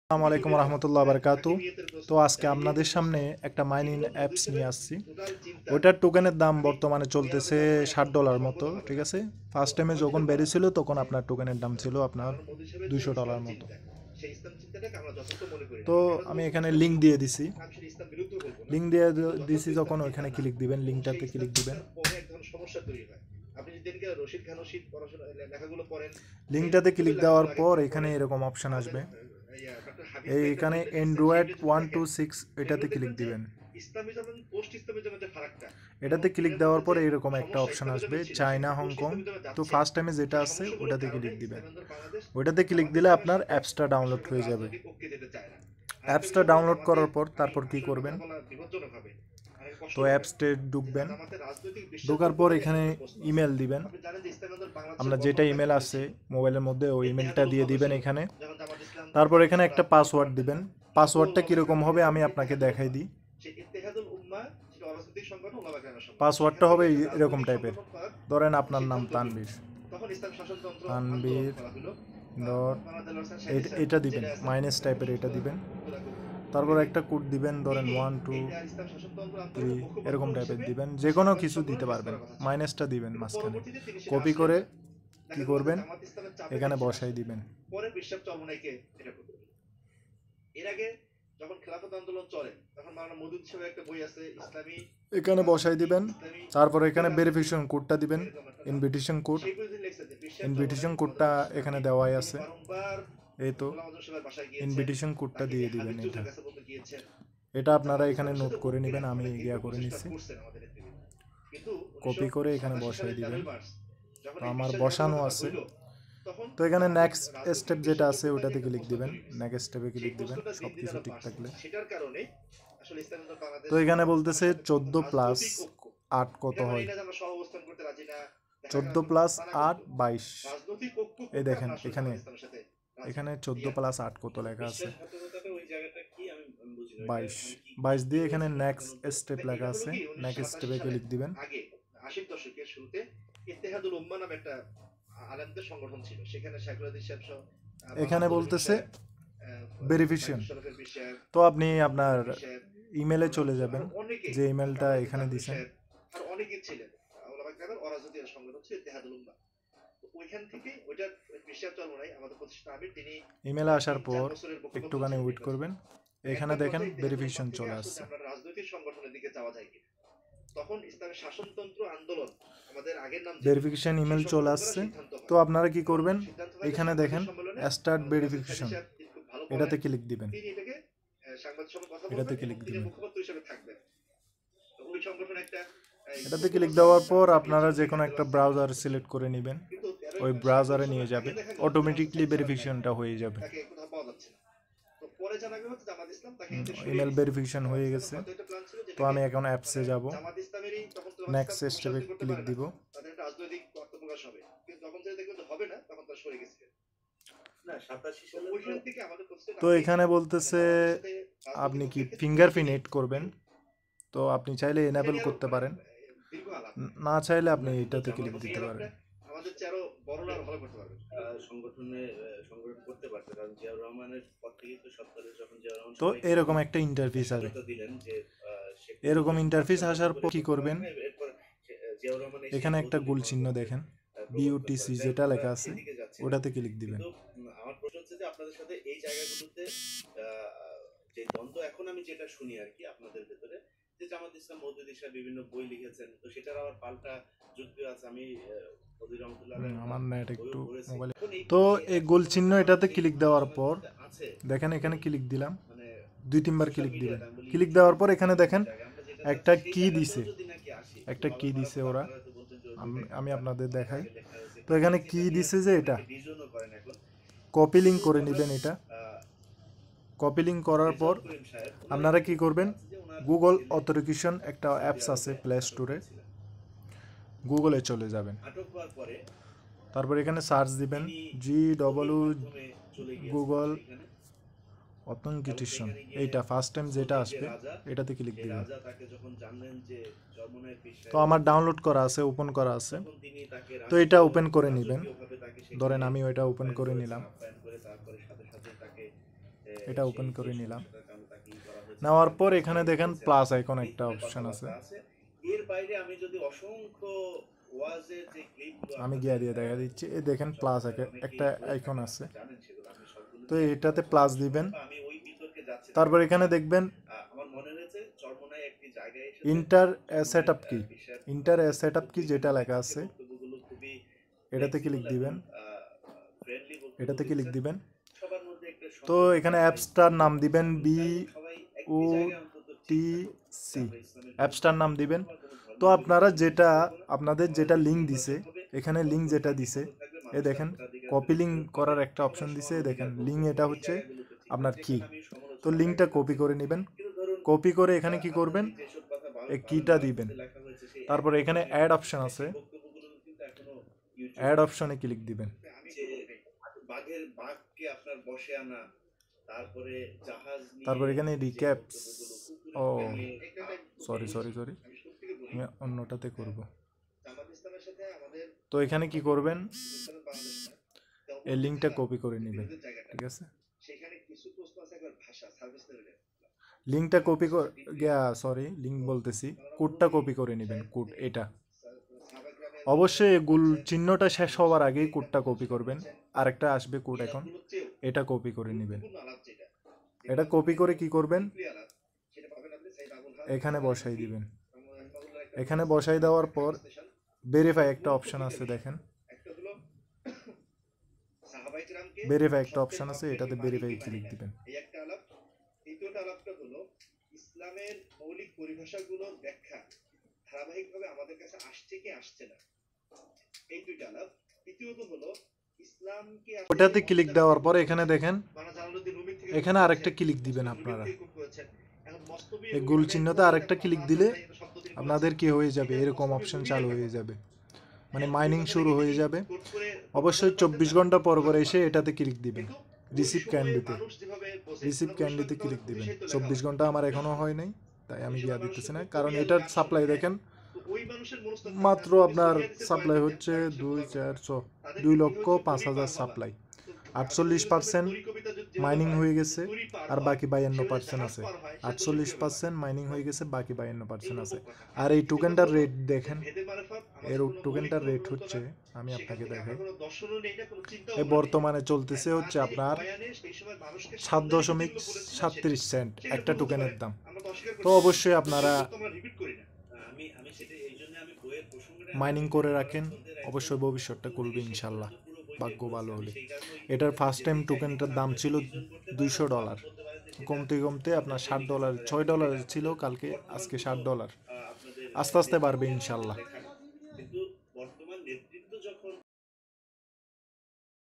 আসসালামু আলাইকুম রহমতুল্লাহ বারকাতু। তো আজকে আপনাদের সামনে একটা মাইনিং অ্যাপস নিয়ে আসছি। ওইটার টোকেনের দাম বর্তমানে চলতেছে $60 মতো, ঠিক আছে। ফার্স্ট টাইমে যখন বেরিয়েছিল তখন আপনার টোকেনের দাম ছিল আপনার $200 মতো। তো আমি এখানে লিঙ্ক দিয়ে দিছি। লিঙ্ক দিয়ে দিছি যখন ওইখানে ক্লিক দিবেন, লিঙ্কটাতে ক্লিক দিবেন। লিঙ্কটাতে ক্লিক দেওয়ার পর এখানে এরকম অপশন আসবে। এইখানে অ্যান্ড্রয়েড 126 এটাতে ক্লিক দিবেন। এটাতে ক্লিক দেওয়ার পরে এরকম একটা অপশন আসবে চায়না হংকং। তো ফার্স্ট টাইমে যেটা আছে ওটাতে ক্লিক দিবেন। ওটাতে ক্লিক দিলে আপনার অ্যাপসটা ডাউনলোড হয়ে যাবে। অ্যাপসটা ডাউনলোড করার পর তারপর কি করবেন, তো অ্যাপসটে ঢুকবেন। ঢোকার পর এখানে ইমেল দিবেন। আপনার যেটা ইমেল আছে মোবাইলের মধ্যে ওই ইমেলটা দিয়ে দিবেন এখানে। তারপর এখানে একটা পাসওয়ার্ড দিবেন। পাসওয়ার্ডটা কীরকম হবে আমি আপনাকে দেখাই দিই। পাসওয়ার্ডটা হবে এরকম টাইপের। ধরেন আপনার নাম তানবীর, তানবীর ডট এটা দিবেন, মাইনাস টাইপের এটা দিবেন। তারপর একটা কোড দিবেন, ধরেন 1 2 3 এরকম টাইপের দিবেন, যে কোনো কিছু দিতে পারবেন। মাইনাসটা দিবেন মাঝখানে। কপি করে কি করবেন, এখানে বসাই দিবেন। এখানে বসাই দিবেন। তারপর এখানে ভেরিফিকেশন কোডটা দিবেন, ইনভিটেশন কোড। ইনভিটেশন কোডটা এখানে দেওয়াই আছে, এই তো ইনভিটেশন কোডটা দিয়ে দিবেন। এটা এটা আপনারা এখানে নোট করে নেবেন, আমি ইয়া করে নিচ্ছি। কপি করে এখানে বসাই দিবেন। তো আমার বসানো আছে। তো এখানে নেক্সট স্টেপ যেটা আছে ওটাতে ক্লিক দিবেন। নেক্সট স্টেপে ক্লিক দিবেন সব কিছু ঠিক থাকলে। তো এখানে বলতেছে 14+8 কত হয়। 14+8 22। এই দেখেন এখানে এখানে 14+8 কত লেখা আছে, 22। 22 দিয়ে এখানে নেক্সট স্টেপ লেখা আছে, নেক্সট স্টেপে ক্লিক দিবেন। এখানে বলতেছে ভেরিফিকেশন। তো আপনি আপনার ইমেলে চলে যাবেন, যে ইমেলটা এখানে দিছেন। ইমেলে আসার পর একটুখানি ওয়েট করবেন। এখানে দেখেন ভেরিফিকেশন চলে আসছে। ভেরিফিকেশন ইমেল চলে আসছে। তো আপনারা কি করবেন, এখানে দেখেন স্টার্ট ভেরিফিকেশন, এটাতে ক্লিক দিবেন। এটাতে ক্লিক দিবেন। এটাতে ক্লিক দেওয়ার পর আপনারা যে কোনো একটা ব্রাউজার সিলেক্ট করে নেবেন, ওই ব্রাউজারে নিয়ে যাবে, অটোমেটিকলি ভেরিফিকেশনটা হয়ে যাবে। ইমেল ভেরিফিকেশন হয়ে গেছে। তো আমি এখন অ্যাপসে যাব, নেক্সট স্টেপে ক্লিক দিব। তো এখানে বলতেছে আপনি কি ফিঙ্গারপ্রিন্ট এড করবেন, তো আপনি চাইলে এনেবল করতে পারেন, না চাইলে আপনি এটাতে ক্লিক দিতে পারেন। তো এরকম একটা ইন্টারফেস আসবে। এরকম ইন্টারফেস আসার পর কি করবেন, এখানে একটা গোল চিহ্ন দেখেন, বিউটিসি যেটা লেখা আছে ওটাতে ক্লিক দিবেন। আমার নেট একটু মোবাইলে। তো এই গোল চিহ্ন এটাতে ক্লিক দেওয়ার পর দেখেন এখানে ক্লিক দিলাম, 2-3 বার ক্লিক দিবেন। ক্লিক দেওয়ার পর এখানে দেখেন একটা কি দিছে, একটা কি দিছে ওরা, আমি আপনাদের দেখাই। তো এখানে কি দিছে যে এটা কপি লিঙ্ক করে নেবেন। এটা কপি লিঙ্ক করার পর আপনারা কি করবেন, গুগল অথেন্টিকেশন একটা অ্যাপস আছে প্লে স্টোরে, গুগলে চলে যাবেন। তারপর এখানে সার্চ দিবেন GW গুগল অথেন্টিকেশন, এইটা ফার্স্ট টাইম যেটা আসবে এটাতে ক্লিক দিবেন। তো আমার ডাউনলোড করা আছে, ওপেন করা আছে, তো এটা ওপেন করে নেবেন। ধরেন আমি ওইটা ওপেন করে নিলাম। এটা ওপেন করে নিলাম। নেওয়ার পর এখানে দেখেন প্লাস আইকন একটা অপশন আছে, আমি গিয়ে দিয়ে দেখা দিচ্ছি। এই দেখেন প্লাস একটা আইকন আছে, তো এটাতে প্লাস দিবেন। তারপর এখানে দেখবেন ইন্টার সেটআপ কি, ইন্টার সেটআপ কি যেটা লেখা আছে এটাতে ক্লিক দিবেন, এটাতে ক্লিক দিবেন। তো এখানে অ্যাপসটার নাম দিবেন BOTC, অ্যাপসটার নাম দিবেন। তো আপনারা যেটা আপনাদের যেটা লিঙ্ক দিছে, এখানে লিঙ্ক যেটা দিছে এ দেখেন কপি লিঙ্ক করার একটা অপশন দিছে, দেখেন লিঙ্ক এটা হচ্ছে আপনার কি। তো লিঙ্কটা কপি করে নেবেন, কপি করে এখানে কি করবেন, এই কিটা দিবেন। তারপর এখানে অ্যাড অপশন আছে, অ্যাড অপশনে ক্লিক দিবেন। তারপর এখানে রিক্যাপস, ও সরি সরি সরি, আমি অন্যটাতে করব। তো এখানে কি করবেন, এই লিঙ্কটা কপি করে নেবেন, ঠিক আছে। লিঙ্কটা কপি সরি লিঙ্ক বলতেছি, কোডটা কপি করে নেবেন, কোড এটা অবশ্যই গুল চিহ্নটা শেষ হওয়ার আগেই কোডটা কপি করবেন। আরেকটা আসবে কোড এখন, এটা কপি করে নেবেন। এটা কপি করে কি করবেন, এখানে বসাই দিবেন। এখানে বসাই দেওয়ার পর ভেরিফাই একটা অপশন আছে, দেখেন ভেরিফাই একটা অপশন আছে, এটাতে ভেরিফাই ক্লিক দিবেন। ইসলামের মৌলিক পরিভাষাগুলোর ব্যাখ্যা ধারাবাহিকভাবে আমাদের কাছে আসছে কি আসছে না, এই দুইটা আলাপ। দ্বিতীয়ত হলো ইসলামকে, ওটাতে ক্লিক দেওয়ার পর এখানে দেখেন এখানে আরেকটা ক্লিক দিবেন আপনারা, এই গোল চিহ্নতে আরেকটা ক্লিক দিলে আপনাদের কি হয়ে যাবে, এরকম অপশন চালু হয়ে যাবে, মানে মাইনিং শুরু হয়ে যাবে। অবশ্যই 24 ঘন্টা পর পর এসে এটাতে ক্লিক দিবেন, রিসিভ ক্যান্ডিতে, রিসিভ ক্যান্ডিতে ক্লিক দিবেন। 24 ঘন্টা আমার এখনো হয় নাই, তাই আমি গিয়া দিতেছি না, কারণ এটার সাপ্লাই দেখেন মাত্র আপনার সাপ্লাই হচ্ছে 2,05,000 সাপ্লাই, 48% মাইনিং হয়ে গেছে, আর বাকি 52% আছে। 48% মাইনিং হয়ে গেছে, বাকি 52% আছে। আর এই টোকেনটার রেট দেখেন, এর টোকেনটার রেট হচ্ছে, আমি আপনাকে দেখাই, এই বর্তমানে চলতেছে হচ্ছে আপনার 7.37 সেন্ট একটা টোকেনের দাম। তো অবশ্যই আপনারা মাইনিং করে রাখেন, অবশ্যই ভবিষ্যৎটা করবে ইনশাল্লাহ, ভাগ্য ভালো হলে। এটার ফার্স্ট টাইম টোকেনটার দাম ছিল $200, কমতে কমতে আপনার $60, $6 ছিল কালকে, আজকে $60, আস্তে আস্তে বাড়বে ইনশাল্লাহ।